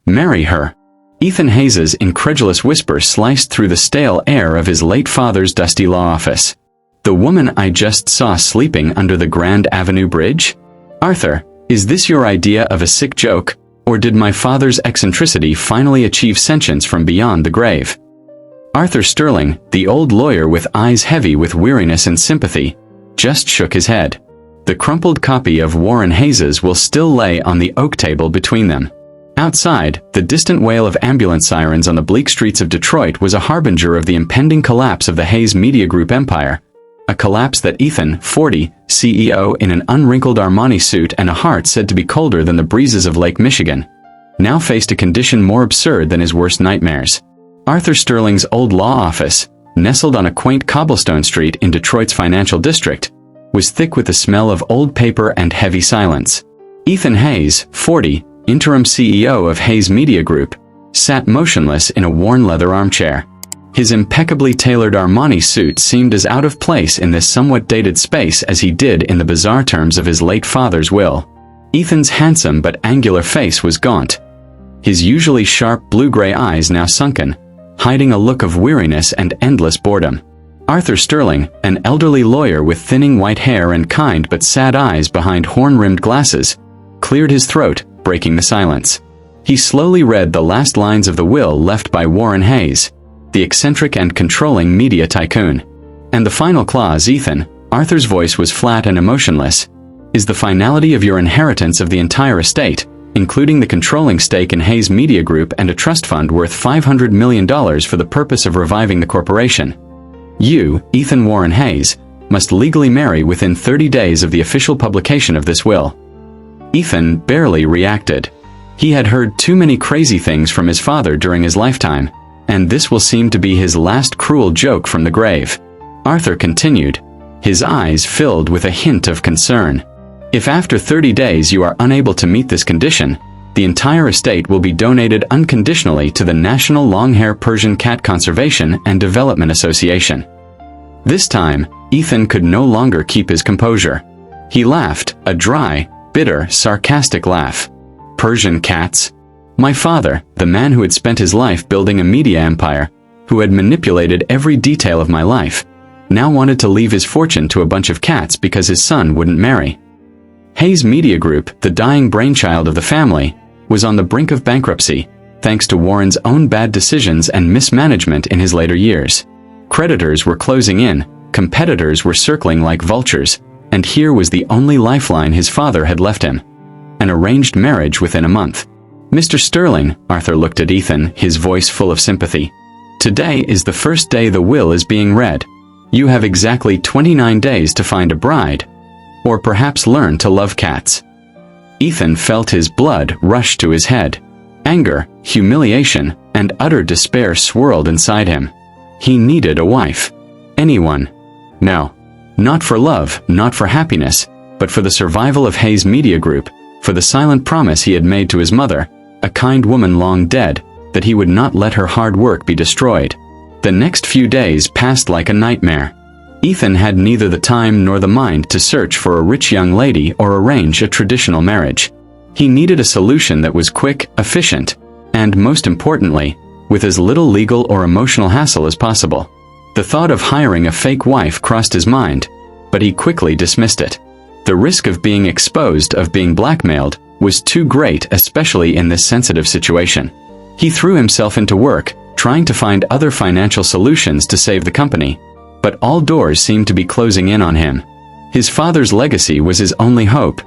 Marry her. Ethan Hayes's incredulous whisper sliced through the stale air of his late father's dusty law office. The woman I just saw sleeping under the Grand Avenue Bridge? Arthur, is this your idea of a sick joke, or did my father's eccentricity finally achieve sentience from beyond the grave? Arthur Sterling, the old lawyer with eyes heavy with weariness and sympathy, just shook his head. The crumpled copy of Warren Hayes's will still lay on the oak table between them. Outside, the distant wail of ambulance sirens on the bleak streets of Detroit was a harbinger of the impending collapse of the Hayes Media Group empire. A collapse that Ethan, 40, CEO in an unwrinkled Armani suit and a heart said to be colder than the breezes of Lake Michigan, now faced a condition more absurd than his worst nightmares. Arthur Sterling's old law office, nestled on a quaint cobblestone street in Detroit's financial district, was thick with the smell of old paper and heavy silence. Ethan Hayes, 40, interim CEO of Hayes Media Group, sat motionless in a worn leather armchair. His impeccably tailored Armani suit seemed as out of place in this somewhat dated space as he did in the bizarre terms of his late father's will. Ethan's handsome but angular face was gaunt, his usually sharp blue-gray eyes now sunken, hiding a look of weariness and endless boredom. Arthur Sterling, an elderly lawyer with thinning white hair and kind but sad eyes behind horn-rimmed glasses, cleared his throat, breaking the silence. He slowly read the last lines of the will left by Warren Hayes, the eccentric and controlling media tycoon. And the final clause, Ethan, Arthur's voice was flat and emotionless, is the finality of your inheritance of the entire estate, including the controlling stake in Hayes Media Group and a trust fund worth $500 million for the purpose of reviving the corporation. You, Ethan Warren Hayes, must legally marry within 30 days of the official publication of this will. Ethan barely reacted. He had heard too many crazy things from his father during his lifetime, and this will seem to be his last cruel joke from the grave. Arthur continued, his eyes filled with a hint of concern. If after 30 days you are unable to meet this condition, the entire estate will be donated unconditionally to the National Longhair Persian Cat Conservation and Development Association. This time, Ethan could no longer keep his composure. He laughed, a dry, bitter, sarcastic laugh. Persian cats? My father, the man who had spent his life building a media empire, who had manipulated every detail of my life, now wanted to leave his fortune to a bunch of cats because his son wouldn't marry. Hayes Media Group, the dying brainchild of the family, was on the brink of bankruptcy, thanks to Warren's own bad decisions and mismanagement in his later years. Creditors were closing in, competitors were circling like vultures, and here was the only lifeline his father had left him: an arranged marriage within a month. Mr. Sterling, Arthur looked at Ethan, his voice full of sympathy. Today is the first day the will is being read. You have exactly 29 days to find a bride, or perhaps learn to love cats. Ethan felt his blood rush to his head. Anger, humiliation, and utter despair swirled inside him. He needed a wife. Anyone. No. Not for love, not for happiness, but for the survival of Hayes Media Group, for the silent promise he had made to his mother, a kind woman long dead, that he would not let her hard work be destroyed. The next few days passed like a nightmare. Ethan had neither the time nor the mind to search for a rich young lady or arrange a traditional marriage. He needed a solution that was quick, efficient, and, most importantly, with as little legal or emotional hassle as possible. The thought of hiring a fake wife crossed his mind, but he quickly dismissed it. The risk of being exposed, of being blackmailed, was too great, especially in this sensitive situation. He threw himself into work, trying to find other financial solutions to save the company, but all doors seemed to be closing in on him. His father's legacy was his only hope.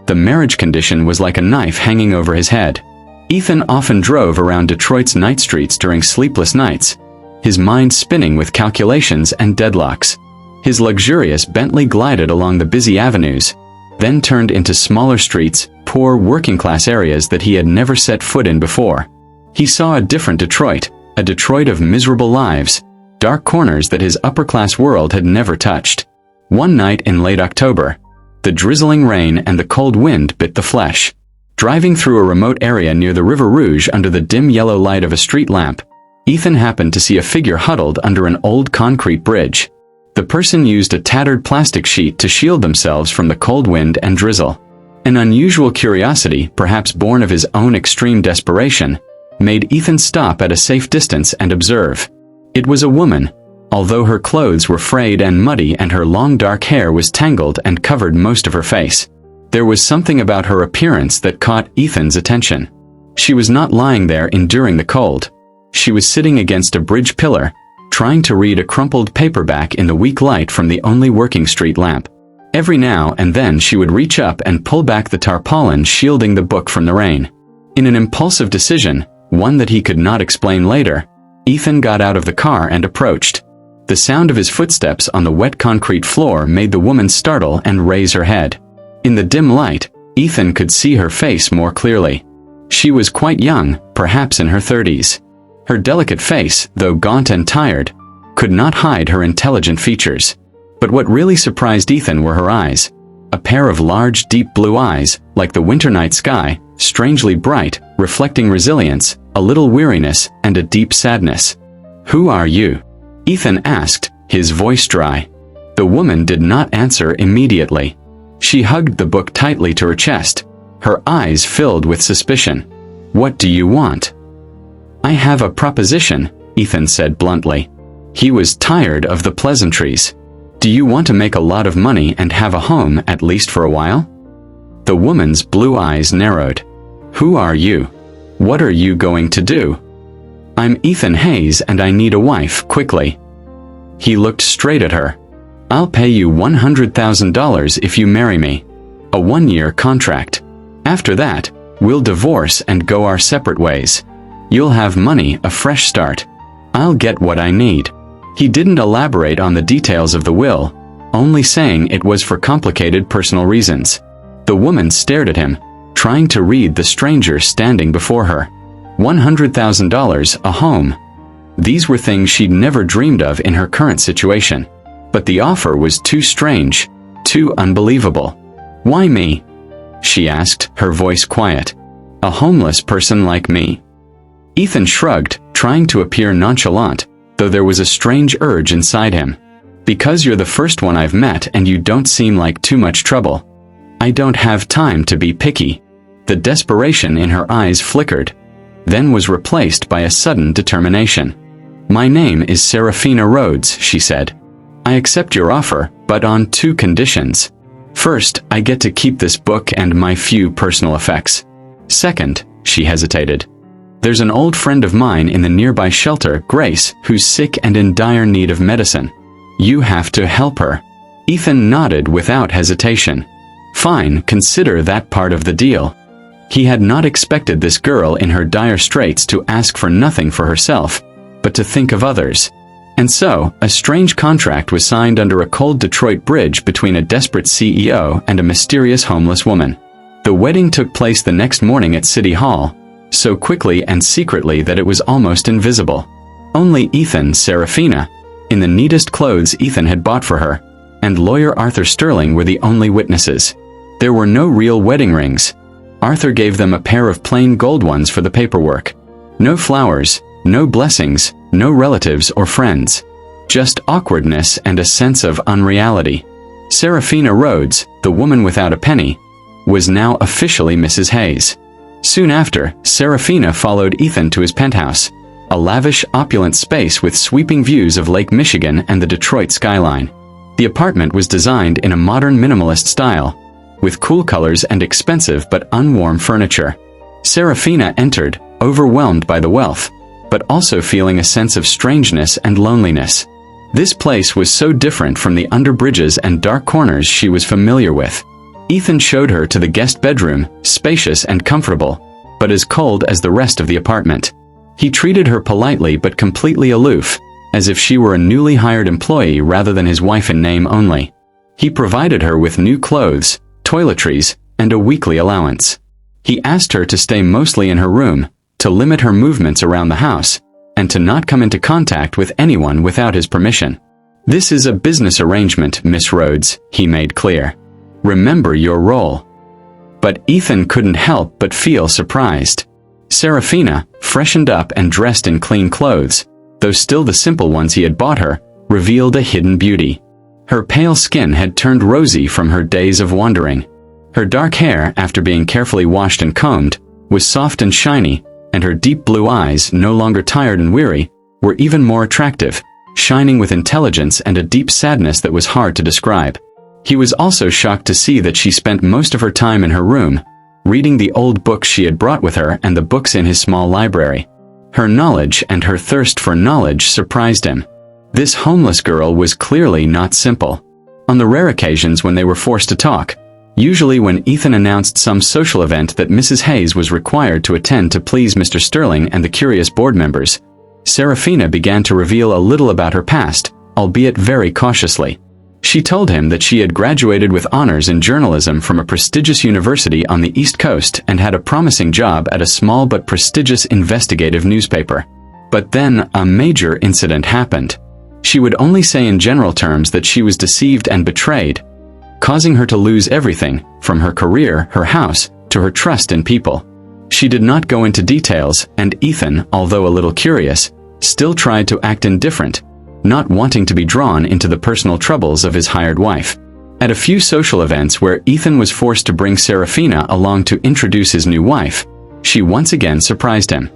The marriage condition was like a knife hanging over his head. Ethan often drove around Detroit's night streets during sleepless nights, his mind spinning with calculations and deadlocks. His luxurious Bentley glided along the busy avenues, then turned into smaller streets, poor working-class areas that he had never set foot in before. He saw a different Detroit, a Detroit of miserable lives, dark corners that his upper-class world had never touched. One night in late October, the drizzling rain and the cold wind bit the flesh. Driving through a remote area near the River Rouge under the dim yellow light of a street lamp, Ethan happened to see a figure huddled under an old concrete bridge. The person used a tattered plastic sheet to shield themselves from the cold wind and drizzle. An unusual curiosity, perhaps born of his own extreme desperation, made Ethan stop at a safe distance and observe. It was a woman, although her clothes were frayed and muddy and her long dark hair was tangled and covered most of her face. There was something about her appearance that caught Ethan's attention. She was not lying there enduring the cold. She was sitting against a bridge pillar, trying to read a crumpled paperback in the weak light from the only working street lamp. Every now and then she would reach up and pull back the tarpaulin shielding the book from the rain. In an impulsive decision, one that he could not explain later, Ethan got out of the car and approached. The sound of his footsteps on the wet concrete floor made the woman startle and raise her head. In the dim light, Ethan could see her face more clearly. She was quite young, perhaps in her 30s. Her delicate face, though gaunt and tired, could not hide her intelligent features. But what really surprised Ethan were her eyes. A pair of large, deep blue eyes, like the winter night sky, strangely bright, reflecting resilience, a little weariness, and a deep sadness. "Who are you?" Ethan asked, his voice dry. The woman did not answer immediately. She hugged the book tightly to her chest, her eyes filled with suspicion. "What do you want?" "I have a proposition," Ethan said bluntly. He was tired of the pleasantries. "Do you want to make a lot of money and have a home at least for a while?" The woman's blue eyes narrowed. "Who are you? What are you going to do?" "I'm Ethan Hayes and I need a wife, quickly." He looked straight at her. "I'll pay you $100,000 if you marry me. A 1-year contract. After that, we'll divorce and go our separate ways. You'll have money, a fresh start. I'll get what I need." He didn't elaborate on the details of the will, only saying it was for complicated personal reasons. The woman stared at him, trying to read the stranger standing before her. $100,000, a home. These were things she'd never dreamed of in her current situation. But the offer was too strange, too unbelievable. "Why me?" she asked, her voice quiet. "A homeless person like me?" Ethan shrugged, trying to appear nonchalant, though there was a strange urge inside him. "Because you're the first one I've met and you don't seem like too much trouble. I don't have time to be picky." The desperation in her eyes flickered, then was replaced by a sudden determination. "My name is Serafina Rhodes," she said. "I accept your offer, but on 2 conditions. First, I get to keep this book and my few personal effects. Second," she hesitated, "there's an old friend of mine in the nearby shelter, Grace, who's sick and in dire need of medicine. You have to help her." Ethan nodded without hesitation. "Fine, consider that part of the deal." He had not expected this girl in her dire straits to ask for nothing for herself, but to think of others. And so, a strange contract was signed under a cold Detroit bridge between a desperate CEO and a mysterious homeless woman. The wedding took place the next morning at City Hall, so quickly and secretly that it was almost invisible. Only Ethan, Serafina, in the neatest clothes Ethan had bought for her, and lawyer Arthur Sterling were the only witnesses. There were no real wedding rings. Arthur gave them a pair of plain gold ones for the paperwork. No flowers, no blessings, no relatives or friends. Just awkwardness and a sense of unreality. Serafina Rhodes, the woman without a penny, was now officially Mrs. Hayes. Soon after, Serafina followed Ethan to his penthouse, a lavish, opulent space with sweeping views of Lake Michigan and the Detroit skyline. The apartment was designed in a modern minimalist style, with cool colors and expensive but unwarm furniture. Serafina entered, overwhelmed by the wealth, but also feeling a sense of strangeness and loneliness. This place was so different from the underbridges and dark corners she was familiar with. Ethan showed her to the guest bedroom, spacious and comfortable, but as cold as the rest of the apartment. He treated her politely but completely aloof, as if she were a newly hired employee rather than his wife in name only. He provided her with new clothes, toiletries, and a weekly allowance. He asked her to stay mostly in her room, to limit her movements around the house, and to not come into contact with anyone without his permission. "This is a business arrangement, Miss Rhodes," he made clear. "Remember your role." But Ethan couldn't help but feel surprised. Serafina, freshened up and dressed in clean clothes, though still the simple ones he had bought her, revealed a hidden beauty. Her pale skin had turned rosy from her days of wandering. Her dark hair, after being carefully washed and combed, was soft and shiny, and her deep blue eyes, no longer tired and weary, were even more attractive, shining with intelligence and a deep sadness that was hard to describe. He was also shocked to see that she spent most of her time in her room, reading the old books she had brought with her and the books in his small library. Her knowledge and her thirst for knowledge surprised him. This homeless girl was clearly not simple. On the rare occasions when they were forced to talk, usually when Ethan announced some social event that Mrs. Hayes was required to attend to please Mr. Sterling and the curious board members, Serafina began to reveal a little about her past, albeit very cautiously. She told him that she had graduated with honors in journalism from a prestigious university on the East Coast and had a promising job at a small but prestigious investigative newspaper. But then a major incident happened. She would only say in general terms that she was deceived and betrayed, causing her to lose everything, from her career, her house, to her trust in people. She did not go into details, and Ethan, although a little curious, still tried to act indifferent, not wanting to be drawn into the personal troubles of his hired wife. At a few social events where Ethan was forced to bring Serafina along to introduce his new wife, she once again surprised him.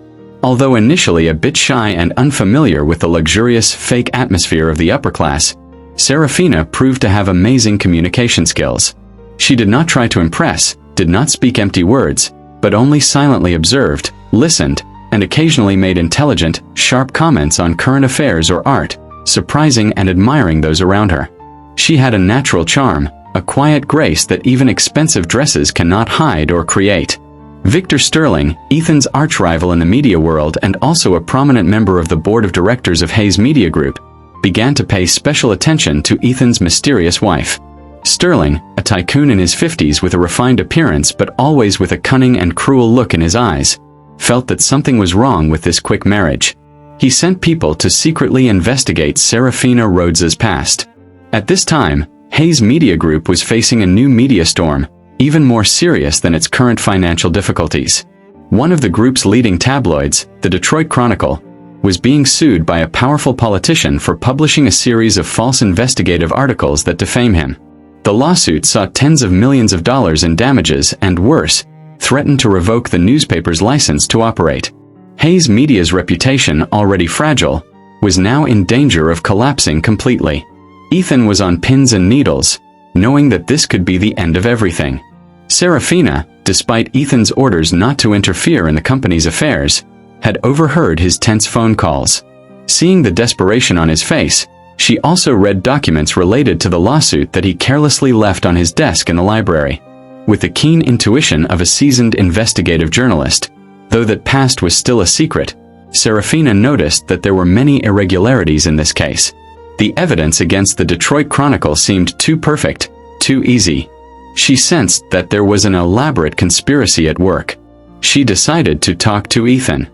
Although initially a bit shy and unfamiliar with the luxurious, fake atmosphere of the upper class, Serafina proved to have amazing communication skills. She did not try to impress, did not speak empty words, but only silently observed, listened, and occasionally made intelligent, sharp comments on current affairs or art, surprising and admiring those around her. She had a natural charm, a quiet grace that even expensive dresses cannot hide or create. Victor Sterling, Ethan's arch-rival in the media world and also a prominent member of the board of directors of Hayes Media Group, began to pay special attention to Ethan's mysterious wife. Sterling, a tycoon in his 50s with a refined appearance but always with a cunning and cruel look in his eyes, felt that something was wrong with this quick marriage. He sent people to secretly investigate Serafina Rhodes's past. At this time, Hayes Media Group was facing a new media storm, even more serious than its current financial difficulties. One of the group's leading tabloids, the Detroit Chronicle, was being sued by a powerful politician for publishing a series of false investigative articles that defame him. The lawsuit sought tens of millions of dollars in damages and, worse, threatened to revoke the newspaper's license to operate. Hayes Media's reputation, already fragile, was now in danger of collapsing completely. Ethan was on pins and needles, knowing that this could be the end of everything. Serafina, despite Ethan's orders not to interfere in the company's affairs, had overheard his tense phone calls. Seeing the desperation on his face, she also read documents related to the lawsuit that he carelessly left on his desk in the library. With the keen intuition of a seasoned investigative journalist, though that past was still a secret, Serafina noticed that there were many irregularities in this case. The evidence against the Detroit Chronicle seemed too perfect, too easy. She sensed that there was an elaborate conspiracy at work. She decided to talk to Ethan.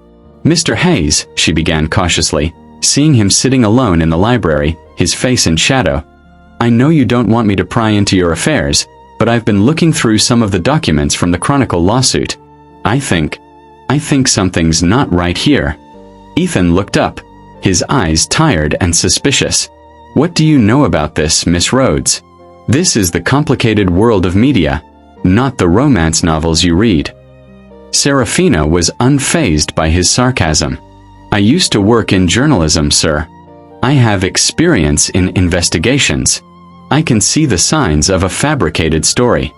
"Mr. Hayes," she began cautiously, seeing him sitting alone in the library, his face in shadow. "I know you don't want me to pry into your affairs, but I've been looking through some of the documents from the Chronicle lawsuit. I think something's not right here." Ethan looked up, his eyes tired and suspicious. "What do you know about this, Miss Rhodes? This is the complicated world of media, not the romance novels you read." Serafina was unfazed by his sarcasm. "I used to work in journalism, sir. I have experience in investigations. I can see the signs of a fabricated story."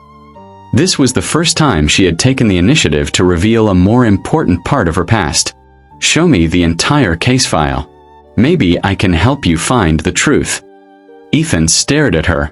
This was the first time she had taken the initiative to reveal a more important part of her past. "Show me the entire case file. Maybe I can help you find the truth." Ethan stared at her.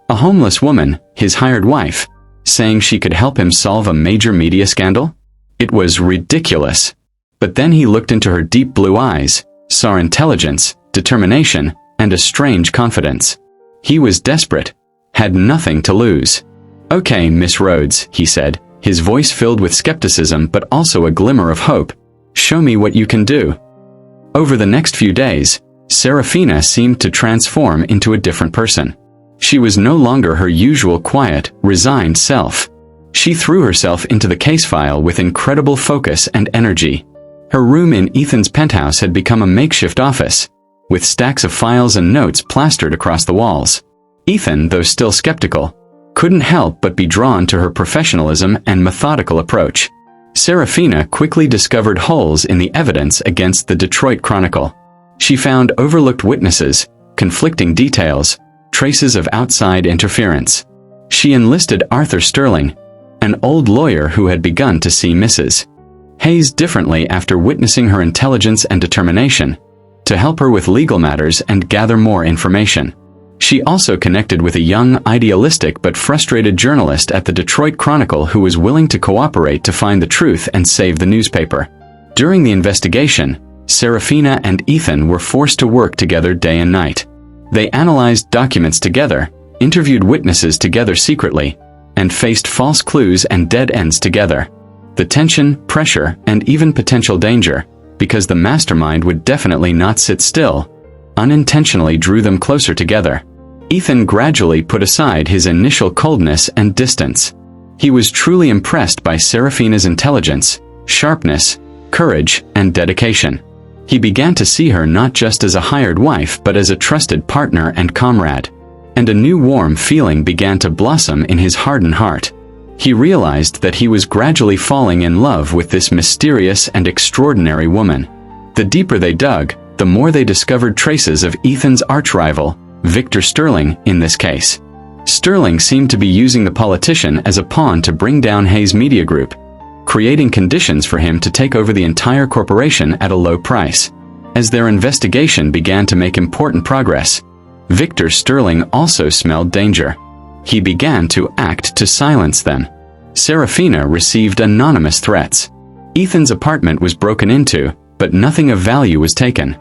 A homeless woman, his hired wife, saying she could help him solve a major media scandal? It was ridiculous. But then he looked into her deep blue eyes, saw intelligence, determination, and a strange confidence. He was desperate, had nothing to lose. "Okay, Miss Rhodes," he said, his voice filled with skepticism but also a glimmer of hope. "Show me what you can do." Over the next few days, Serafina seemed to transform into a different person. She was no longer her usual quiet, resigned self. She threw herself into the case file with incredible focus and energy. Her room in Ethan's penthouse had become a makeshift office, with stacks of files and notes plastered across the walls. Ethan, though still skeptical, couldn't help but be drawn to her professionalism and methodical approach. Serafina quickly discovered holes in the evidence against the Detroit Chronicle. She found overlooked witnesses, conflicting details, traces of outside interference. She enlisted Arthur Sterling, an old lawyer who had begun to see Mrs. Hayes differently after witnessing her intelligence and determination, to help her with legal matters and gather more information. She also connected with a young, idealistic but frustrated journalist at the Detroit Chronicle who was willing to cooperate to find the truth and save the newspaper. During the investigation, Serafina and Ethan were forced to work together day and night. They analyzed documents together, interviewed witnesses together secretly, and faced false clues and dead ends together. The tension, pressure, and even potential danger, because the mastermind would definitely not sit still, unintentionally drew them closer together. Ethan gradually put aside his initial coldness and distance. He was truly impressed by Serafina's intelligence, sharpness, courage, and dedication. He began to see her not just as a hired wife but as a trusted partner and comrade. And a new warm feeling began to blossom in his hardened heart. He realized that he was gradually falling in love with this mysterious and extraordinary woman. The deeper they dug, the more they discovered traces of Ethan's arch-rival, Victor Sterling, in this case. Sterling seemed to be using the politician as a pawn to bring down Hayes Media Group, creating conditions for him to take over the entire corporation at a low price. As their investigation began to make important progress, Victor Sterling also smelled danger. He began to act to silence them. Serafina received anonymous threats. Ethan's apartment was broken into, but nothing of value was taken.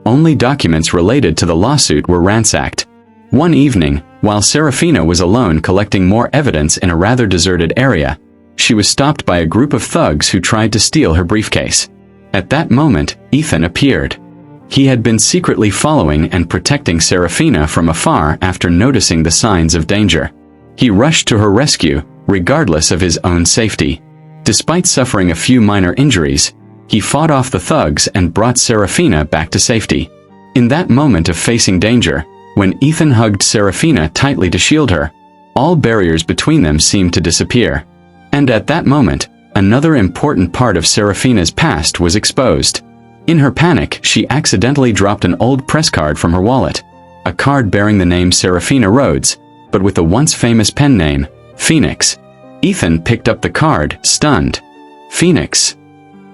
Only documents related to the lawsuit were ransacked. One evening, while Serafina was alone collecting more evidence in a rather deserted area, she was stopped by a group of thugs who tried to steal her briefcase. At that moment, Ethan appeared. He had been secretly following and protecting Serafina from afar after noticing the signs of danger. He rushed to her rescue, regardless of his own safety. Despite suffering a few minor injuries, he fought off the thugs and brought Serafina back to safety. In that moment of facing danger, when Ethan hugged Serafina tightly to shield her, all barriers between them seemed to disappear. And at that moment, another important part of Serafina's past was exposed. In her panic, she accidentally dropped an old press card from her wallet, a card bearing the name Serafina Rhodes, but with the once famous pen name, Phoenix. Ethan picked up the card, stunned. Phoenix?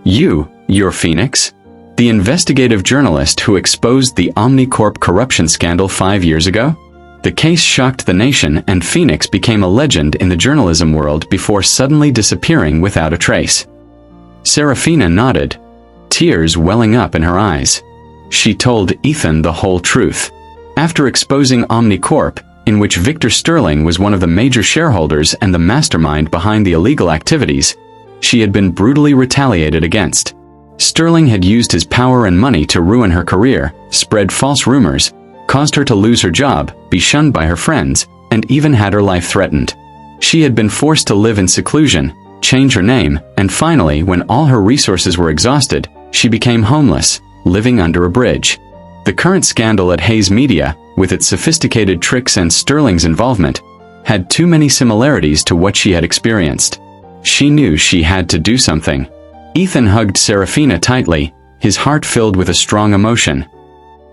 You're Phoenix? The investigative journalist who exposed the Omnicorp corruption scandal 5 years ago? The case shocked the nation and Phoenix became a legend in the journalism world before suddenly disappearing without a trace. Serafina nodded, tears welling up in her eyes. She told Ethan the whole truth. After exposing Omnicorp, in which Victor Sterling was one of the major shareholders and the mastermind behind the illegal activities, she had been brutally retaliated against. Sterling had used his power and money to ruin her career, spread false rumors, caused her to lose her job, be shunned by her friends, and even had her life threatened. She had been forced to live in seclusion, change her name, and finally, when all her resources were exhausted, she became homeless, living under a bridge. The current scandal at Hayes Media, with its sophisticated tricks and Sterling's involvement, had too many similarities to what she had experienced. She knew she had to do something. Ethan hugged Serafina tightly, his heart filled with a strong emotion.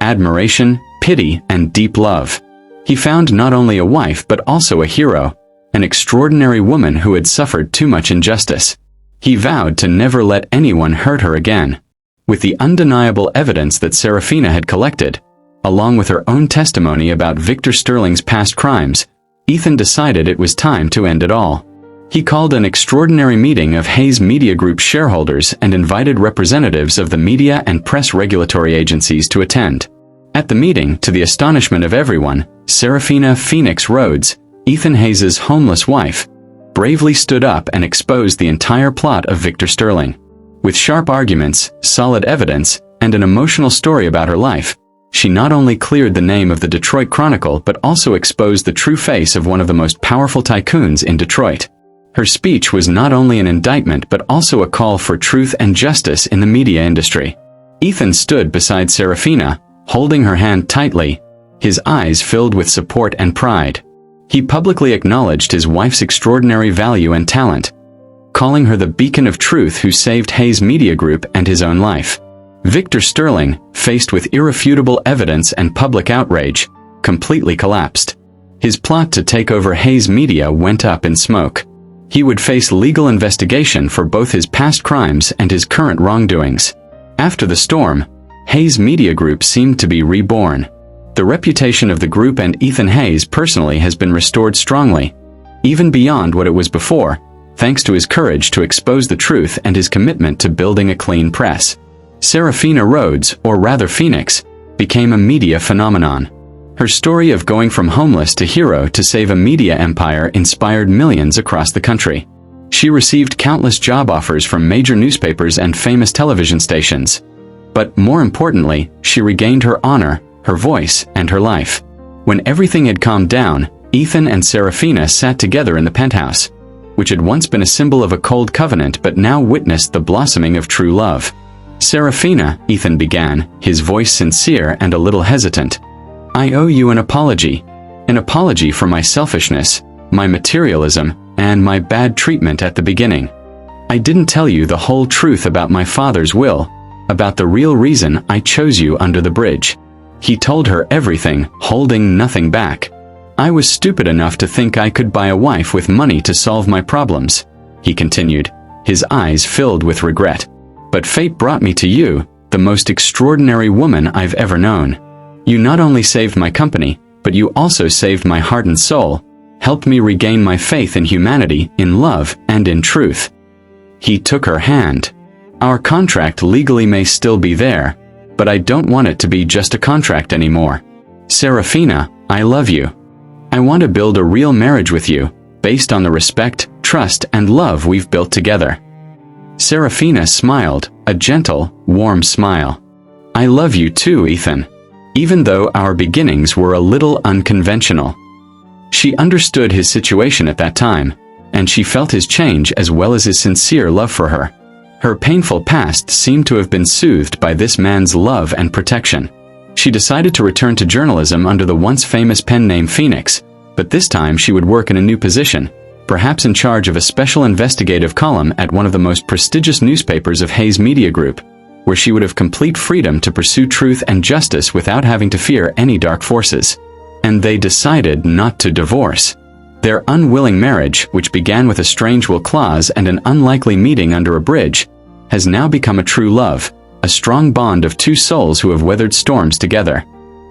Admiration, pity, and deep love. He found not only a wife but also a hero, an extraordinary woman who had suffered too much injustice. He vowed to never let anyone hurt her again. With the undeniable evidence that Serafina had collected, along with her own testimony about Victor Sterling's past crimes, Ethan decided it was time to end it all. He called an extraordinary meeting of Hayes Media Group shareholders and invited representatives of the media and press regulatory agencies to attend. At the meeting, to the astonishment of everyone, Serafina Phoenix Rhodes, Ethan Hayes' homeless wife, bravely stood up and exposed the entire plot of Victor Sterling. With sharp arguments, solid evidence, and an emotional story about her life, she not only cleared the name of the Detroit Chronicle but also exposed the true face of one of the most powerful tycoons in Detroit. Her speech was not only an indictment but also a call for truth and justice in the media industry. Ethan stood beside Serafina, holding her hand tightly, his eyes filled with support and pride. He publicly acknowledged his wife's extraordinary value and talent, calling her the beacon of truth who saved Hayes Media Group and his own life. Victor Sterling, faced with irrefutable evidence and public outrage, completely collapsed. His plot to take over Hayes Media went up in smoke. He would face legal investigation for both his past crimes and his current wrongdoings. After the storm, Hayes Media Group seemed to be reborn. The reputation of the group and Ethan Hayes personally has been restored strongly, even beyond what it was before, thanks to his courage to expose the truth and his commitment to building a clean press. Serafina Rhodes, or rather Phoenix, became a media phenomenon. Her story of going from homeless to hero to save a media empire inspired millions across the country. She received countless job offers from major newspapers and famous television stations. But more importantly, she regained her honor, her voice, and her life. When everything had calmed down, Ethan and Serafina sat together in the penthouse, which had once been a symbol of a cold covenant but now witnessed the blossoming of true love. "Serafina," Ethan began, his voice sincere and a little hesitant, "I owe you an apology. An apology for my selfishness, my materialism, and my bad treatment at the beginning. I didn't tell you the whole truth about my father's will, about the real reason I chose you under the bridge." He told her everything, holding nothing back. "I was stupid enough to think I could buy a wife with money to solve my problems," he continued, his eyes filled with regret. "But fate brought me to you, the most extraordinary woman I've ever known. You not only saved my company, but you also saved my heart and soul, helped me regain my faith in humanity, in love, and in truth." He took her hand. "Our contract legally may still be there, but I don't want it to be just a contract anymore. Serafina, I love you. I want to build a real marriage with you, based on the respect, trust, and love we've built together." Serafina smiled, a gentle, warm smile. "I love you too, Ethan. Even though our beginnings were a little unconventional." She understood his situation at that time, and she felt his change as well as his sincere love for her. Her painful past seemed to have been soothed by this man's love and protection. She decided to return to journalism under the once famous pen name Phoenix, but this time she would work in a new position, perhaps in charge of a special investigative column at one of the most prestigious newspapers of Hayes Media Group, where she would have complete freedom to pursue truth and justice without having to fear any dark forces. And they decided not to divorce. Their unwilling marriage, which began with a strange will clause and an unlikely meeting under a bridge, has now become a true love, a strong bond of two souls who have weathered storms together.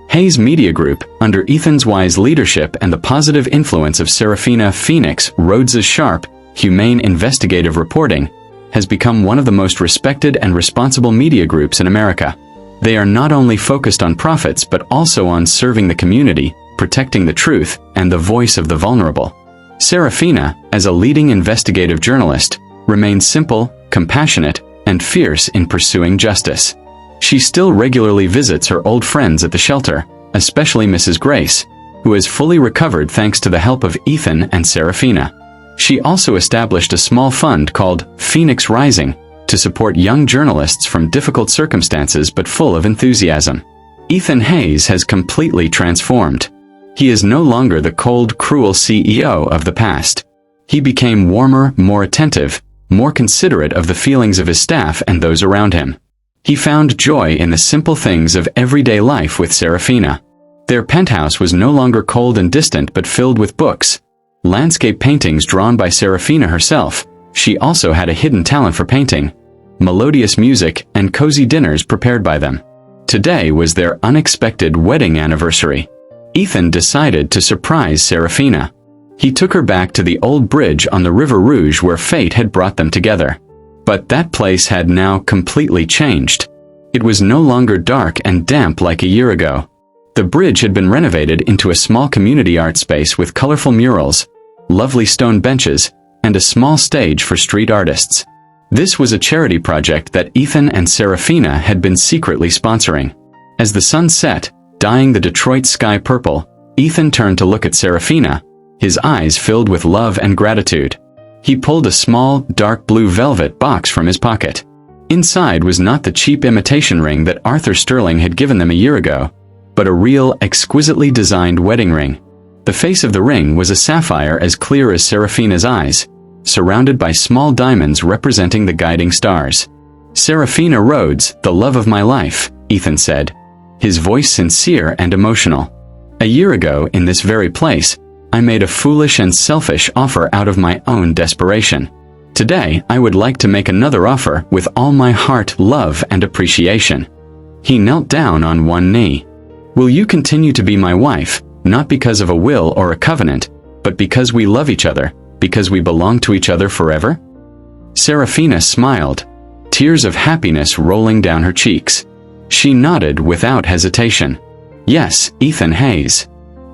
Hayes Media Group, under Ethan's wise leadership and the positive influence of Serafina Phoenix Rhodes' sharp, humane investigative reporting, has become one of the most respected and responsible media groups in America. They are not only focused on profits but also on serving the community, protecting the truth, and the voice of the vulnerable. Serafina, as a leading investigative journalist, remains simple, compassionate, and fierce in pursuing justice. She still regularly visits her old friends at the shelter, especially Mrs. Grace, who has fully recovered thanks to the help of Ethan and Serafina. She also established a small fund called Phoenix Rising to support young journalists from difficult circumstances but full of enthusiasm. Ethan Hayes has completely transformed. He is no longer the cold, cruel CEO of the past. He became warmer, more attentive, more considerate of the feelings of his staff and those around him. He found joy in the simple things of everyday life with Serafina. Their penthouse was no longer cold and distant but filled with books, landscape paintings drawn by Serafina herself. She also had a hidden talent for painting, melodious music, and cozy dinners prepared by them. Today was their unexpected wedding anniversary. Ethan decided to surprise Serafina. He took her back to the old bridge on the River Rouge where fate had brought them together. But that place had now completely changed. It was no longer dark and damp like a year ago. The bridge had been renovated into a small community art space with colorful murals, lovely stone benches, and a small stage for street artists. This was a charity project that Ethan and Serafina had been secretly sponsoring. As the sun set, dyeing the Detroit sky purple, Ethan turned to look at Serafina, his eyes filled with love and gratitude. He pulled a small, dark blue velvet box from his pocket. Inside was not the cheap imitation ring that Arthur Sterling had given them a year ago, but a real, exquisitely designed wedding ring. The face of the ring was a sapphire as clear as Serafina's eyes, surrounded by small diamonds representing the guiding stars. "Serafina Rhodes, the love of my life," Ethan said, his voice sincere and emotional. "A year ago, in this very place, I made a foolish and selfish offer out of my own desperation. Today, I would like to make another offer with all my heart, love, and appreciation." He knelt down on one knee. "Will you continue to be my wife, not because of a will or a covenant, but because we love each other, because we belong to each other forever?" Serafina smiled, tears of happiness rolling down her cheeks. She nodded without hesitation. "Yes, Ethan Hayes.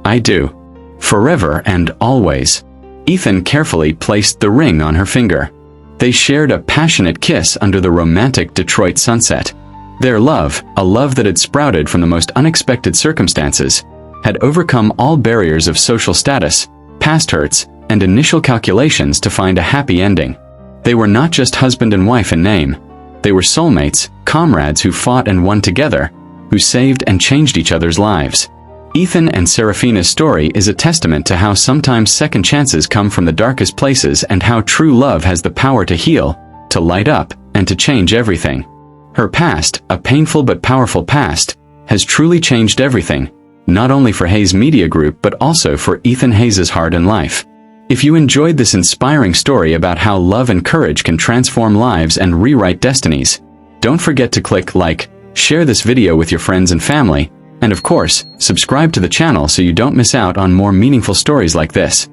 I do. Forever and always." Ethan carefully placed the ring on her finger. They shared a passionate kiss under the romantic Detroit sunset. Their love, a love that had sprouted from the most unexpected circumstances, had overcome all barriers of social status, past hurts, and initial calculations to find a happy ending. They were not just husband and wife in name. They were soulmates, comrades who fought and won together, who saved and changed each other's lives. Ethan and Serafina's story is a testament to how sometimes second chances come from the darkest places and how true love has the power to heal, to light up, and to change everything. Her past, a painful but powerful past, has truly changed everything, not only for Hayes Media Group but also for Ethan Hayes' heart and life. If you enjoyed this inspiring story about how love and courage can transform lives and rewrite destinies, don't forget to click like, share this video with your friends and family, and of course, subscribe to the channel so you don't miss out on more meaningful stories like this.